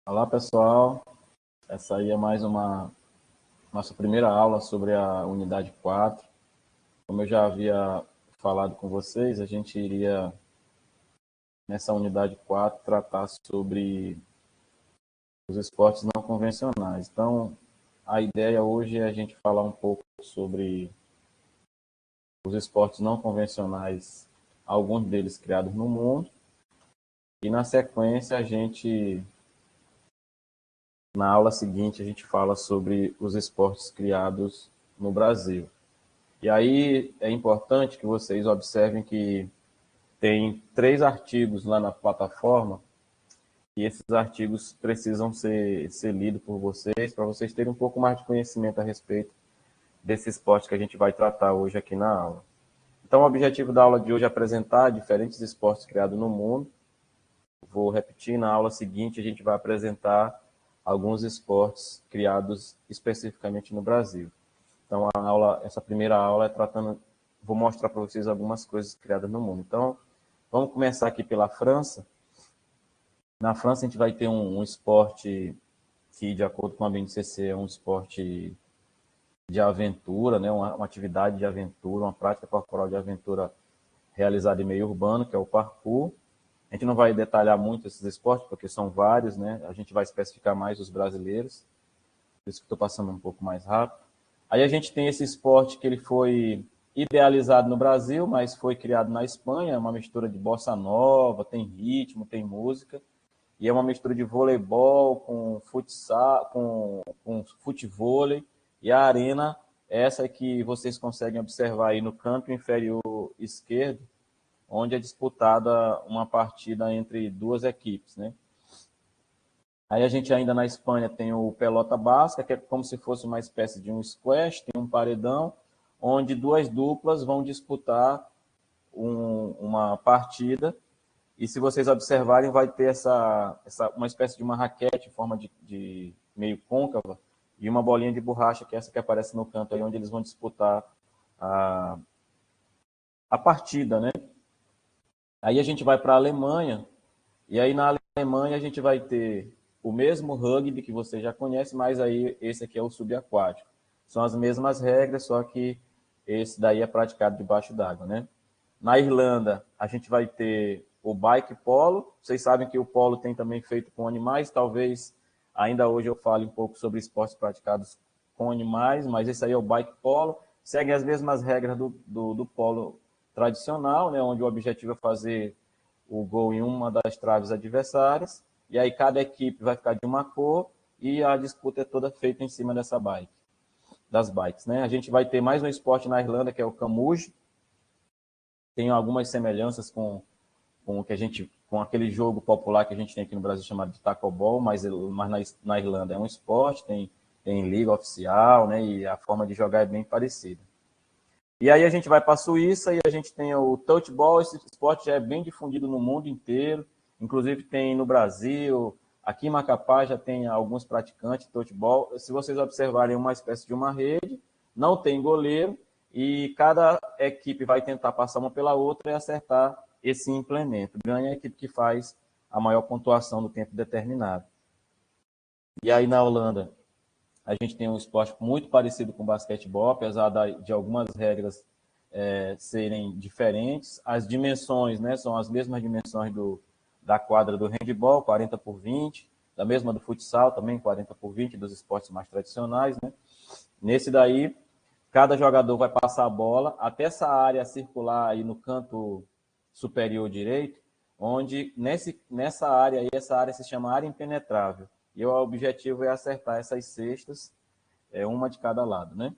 Olá, pessoal. Essa aí é mais uma nossa primeira aula sobre a unidade 4. Como eu já havia falado com vocês, a gente iria, nessa unidade 4, tratar sobre os esportes não convencionais. Então, a ideia hoje é a gente falar um pouco sobre os esportes não convencionais, alguns deles criados no mundo, e na sequência na aula seguinte, a gente fala sobre os esportes criados no Brasil. E aí é importante que vocês observem que tem 3 artigos lá na plataforma e esses artigos precisam ser lidos por vocês, para vocês terem um pouco mais de conhecimento a respeito desse esporte que a gente vai tratar hoje aqui na aula. Então, o objetivo da aula de hoje é apresentar diferentes esportes criados no mundo. Vou repetir, na aula seguinte a gente vai apresentar alguns esportes criados especificamente no Brasil. Então, essa primeira aula é tratando, vou mostrar para vocês algumas coisas criadas no mundo. Então, vamos começar aqui pela França. Na França, a gente vai ter um esporte que, de acordo com a BNCC, é um esporte de aventura, né? Uma atividade de aventura, uma prática corporal de aventura realizada em meio urbano, que é o parkour. A gente não vai detalhar muito esses esportes, porque são vários, né? A gente vai especificar mais os brasileiros, por isso que estou passando um pouco mais rápido. Aí a gente tem esse esporte que ele foi idealizado no Brasil, mas foi criado na Espanha, é uma mistura de bossa nova, tem ritmo, tem música, e é uma mistura de voleibol com futsal, com futevôlei, e a arena, essa que vocês conseguem observar aí no canto inferior esquerdo, onde é disputada uma partida entre duas equipes, né? Aí a gente ainda na Espanha tem o pelota basca, que é como se fosse uma espécie de um squash, tem um paredão, onde duas duplas vão disputar uma partida, e se vocês observarem, vai ter uma espécie de uma raquete em forma de meio côncava, e uma bolinha de borracha, que é essa que aparece no canto aí, onde eles vão disputar a, a partida, né? Aí a gente vai para a Alemanha, e aí na Alemanha a gente vai ter o mesmo rugby que você já conhece, mas aí esse aqui é o subaquático. São as mesmas regras, só que esse daí é praticado debaixo d'água, né? Na Irlanda, a gente vai ter o bike polo. Vocês sabem que o polo tem também feito com animais. Talvez ainda hoje eu fale um pouco sobre esportes praticados com animais, mas esse aí é o bike polo. Segue as mesmas regras do polo tradicional, né, onde o objetivo é fazer o gol em uma das traves adversárias, e aí cada equipe vai ficar de uma cor e a disputa é toda feita em cima das bikes, né? A gente vai ter mais um esporte na Irlanda, que é o camuge. Tem algumas semelhanças com o que com aquele jogo popular que a gente tem aqui no Brasil chamado de tacobol, mas na Irlanda é um esporte, tem liga oficial, né? E a forma de jogar é bem parecida. E aí a gente vai para a Suíça e a gente tem o touchball. Esse esporte já é bem difundido no mundo inteiro, inclusive tem no Brasil, aqui em Macapá já tem alguns praticantes de touchball. Se vocês observarem, uma espécie de uma rede, não tem goleiro, e cada equipe vai tentar passar uma pela outra e acertar esse implemento. Ganha a equipe que faz a maior pontuação no tempo determinado. E aí na Holanda, a gente tem um esporte muito parecido com o basquetebol, apesar de algumas regras serem diferentes. As dimensões, né, são as mesmas dimensões da quadra do handball, 40 por 20, da mesma do futsal, também 40 por 20, dos esportes mais tradicionais, né? Nesse daí, cada jogador vai passar a bola até essa área circular aí no canto superior direito, onde nessa área aí, essa área se chama área impenetrável. E o objetivo é acertar essas cestas, uma de cada lado, né?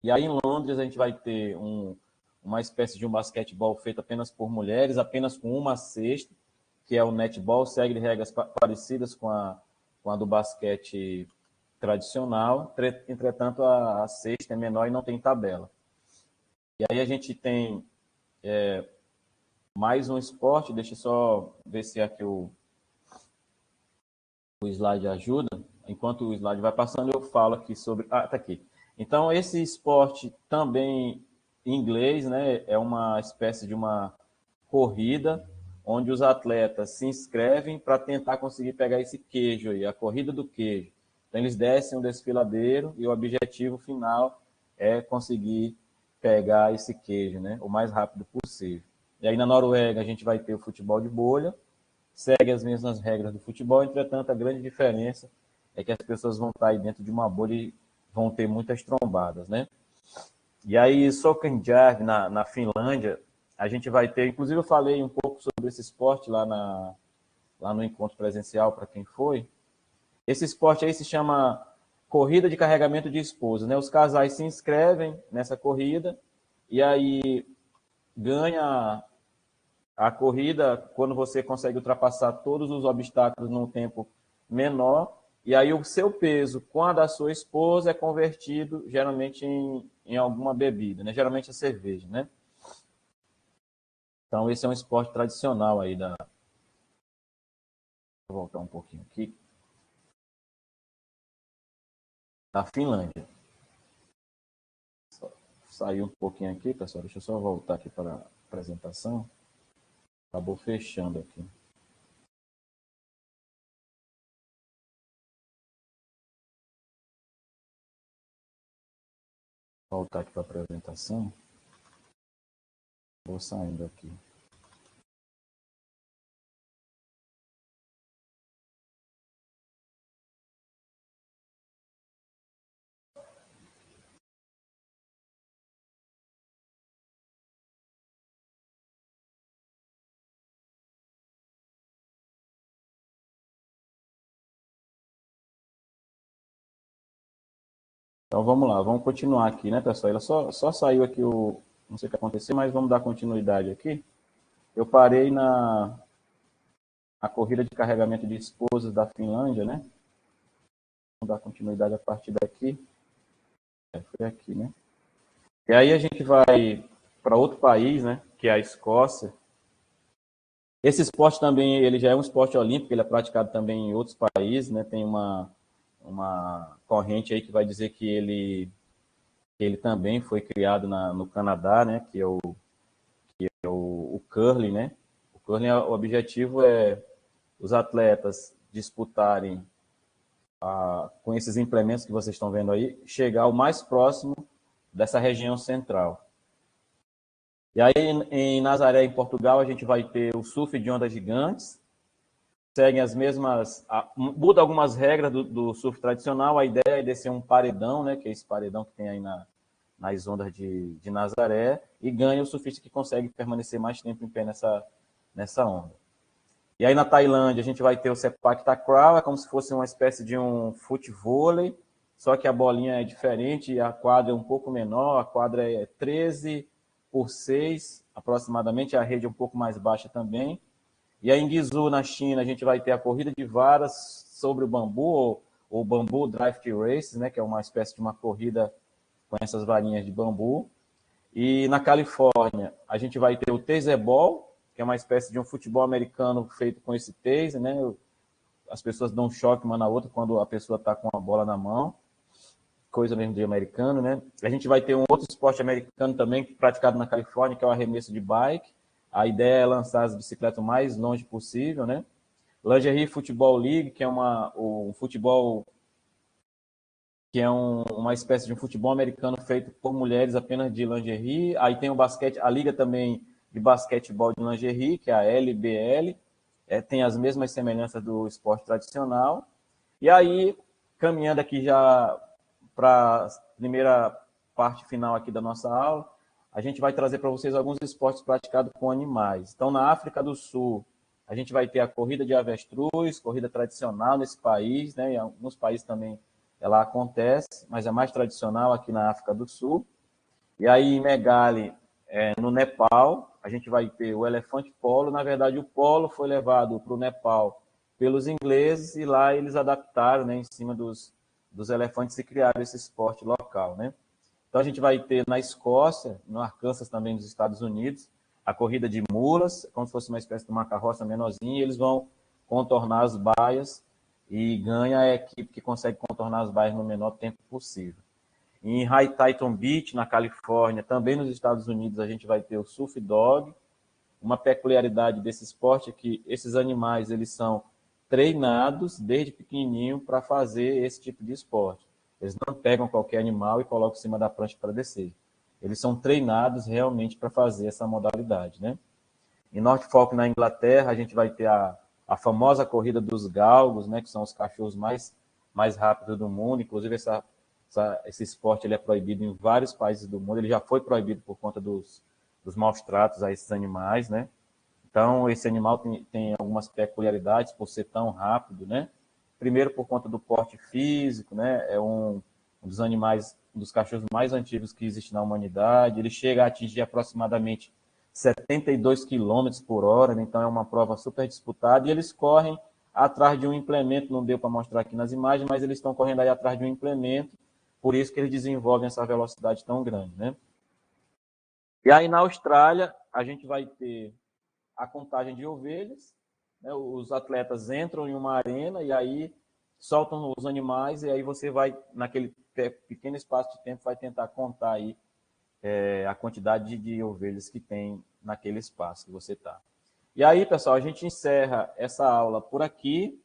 E aí em Londres a gente vai ter uma espécie de um basquetebol feito apenas por mulheres, apenas com uma cesta, que é o netball, segue regras parecidas com a do basquete tradicional, entretanto a cesta é menor e não tem tabela. E aí a gente tem mais um esporte, deixa eu só ver se aqui o slide ajuda. Enquanto o slide vai passando, eu falo aqui sobre... Ah, tá aqui. Então, esse esporte também em inglês, né, é uma espécie de uma corrida, onde os atletas se inscrevem para tentar conseguir pegar esse queijo aí, a corrida do queijo. Então, eles descem um desfiladeiro e o objetivo final é conseguir pegar esse queijo, né, o mais rápido possível. E aí, na Noruega, a gente vai ter o futebol de bolha, segue as mesmas regras do futebol, entretanto, a grande diferença é que as pessoas vão estar aí dentro de uma bolha e vão ter muitas trombadas, né? E aí, Sokanjärvi, na Finlândia, a gente vai ter, inclusive eu falei um pouco sobre esse esporte lá no encontro presencial, para quem foi. Esse esporte aí se chama corrida de carregamento de esposa, né? Os casais se inscrevem nessa corrida e aí ganha a corrida quando você consegue ultrapassar todos os obstáculos num tempo menor, e aí o seu peso com a da sua esposa é convertido geralmente em alguma bebida, né? Geralmente a cerveja, né? Então esse é um esporte tradicional aí da... Vou voltar um pouquinho aqui. Da Finlândia. Saiu um pouquinho aqui, pessoal. Deixa eu só voltar aqui para a apresentação. Acabou fechando aqui. Voltar aqui para a apresentação. Vou saindo aqui. Então vamos lá, vamos continuar aqui, né, pessoal? Ela só saiu aqui o... Não sei o que aconteceu, mas vamos dar continuidade aqui. Eu parei a corrida de carregamento de esposas da Finlândia, né? Vamos dar continuidade a partir daqui. Foi aqui, né? E aí a gente vai para outro país, né? Que é a Escócia. Esse esporte também, ele já é um esporte olímpico, ele é praticado também em outros países, né? Tem uma corrente aí que vai dizer que ele também foi criado no Canadá, né? Que é o curling, né? O curling, o objetivo é os atletas disputarem com esses implementos que vocês estão vendo aí, chegar o mais próximo dessa região central. E aí, em Nazaré, em Portugal, a gente vai ter o surf de ondas gigantes, seguem as mesmas... muda algumas regras do surf tradicional, a ideia é descer um paredão, né, que é esse paredão que tem aí nas ondas de Nazaré, e ganha o surfista que consegue permanecer mais tempo em pé nessa onda. E aí na Tailândia a gente vai ter o Sepak Takraw, é como se fosse uma espécie de um futevôlei, só que a bolinha é diferente e a quadra é um pouco menor, a quadra é 13 por 6 aproximadamente, a rede é um pouco mais baixa também. E aí em Guizhou, na China, a gente vai ter a corrida de varas sobre o bambu, ou bambu drift races, né, que é uma espécie de uma corrida com essas varinhas de bambu. E na Califórnia a gente vai ter o taserball, que é uma espécie de um futebol americano feito com esse taser, né? As pessoas dão um choque uma na outra quando a pessoa está com a bola na mão, coisa mesmo de americano, né? A gente vai ter um outro esporte americano também, praticado na Califórnia, que é o arremesso de bike. A ideia é lançar as bicicletas o mais longe possível, né? Lingerie Football League, que é um futebol que é uma espécie de um futebol americano feito por mulheres apenas de lingerie. Aí tem o basquete, a liga também de basquetebol de lingerie, que é a LBL, tem as mesmas semelhanças do esporte tradicional. E aí, caminhando aqui já para a primeira parte final aqui da nossa aula, a gente vai trazer para vocês alguns esportes praticados com animais. Então, na África do Sul, a gente vai ter a corrida de avestruz, corrida tradicional nesse país, né? Em alguns países também ela acontece, mas é mais tradicional aqui na África do Sul. E aí em Megali, no Nepal, a gente vai ter o elefante polo. Na verdade, o polo foi levado para o Nepal pelos ingleses e lá eles adaptaram, né, em cima dos elefantes e criaram esse esporte local, né? Então a gente vai ter na Escócia, no Arkansas também nos Estados Unidos, a corrida de mulas, como se fosse uma espécie de uma carroça menorzinha, e eles vão contornar as baias e ganha a equipe que consegue contornar as baias no menor tempo possível. Em High Titan Beach, na Califórnia, também nos Estados Unidos, a gente vai ter o Surf Dog, uma peculiaridade desse esporte é que esses animais eles são treinados desde pequenininho para fazer esse tipo de esporte. Eles não pegam qualquer animal e colocam em cima da prancha para descer. Eles são treinados realmente para fazer essa modalidade, né? Em Norfolk, na Inglaterra, a gente vai ter a famosa corrida dos galgos, né, que são os cachorros mais rápidos do mundo. Inclusive, esse esporte ele é proibido em vários países do mundo. Ele já foi proibido por conta dos maus tratos a esses animais, né? Então, esse animal tem algumas peculiaridades por ser tão rápido, né? Primeiro, por conta do porte físico, né? É um dos animais, um dos cachorros mais antigos que existe na humanidade. Ele chega a atingir aproximadamente 72 quilômetros por hora, né? Então é uma prova super disputada. E eles correm atrás de um implemento, não deu para mostrar aqui nas imagens, mas eles estão correndo aí atrás de um implemento, por isso que eles desenvolvem essa velocidade tão grande, né? E aí na Austrália, a gente vai ter a contagem de ovelhas, né? Os atletas entram em uma arena e aí soltam os animais e aí você vai, naquele pequeno espaço de tempo, vai tentar contar aí a quantidade de ovelhas que tem naquele espaço que você está. E aí, pessoal, a gente encerra essa aula por aqui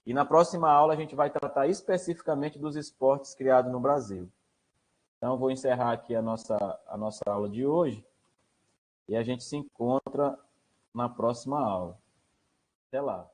e na próxima aula a gente vai tratar especificamente dos esportes criados no Brasil. Então, eu vou encerrar aqui a nossa aula de hoje e a gente se encontra na próxima aula. Até lá.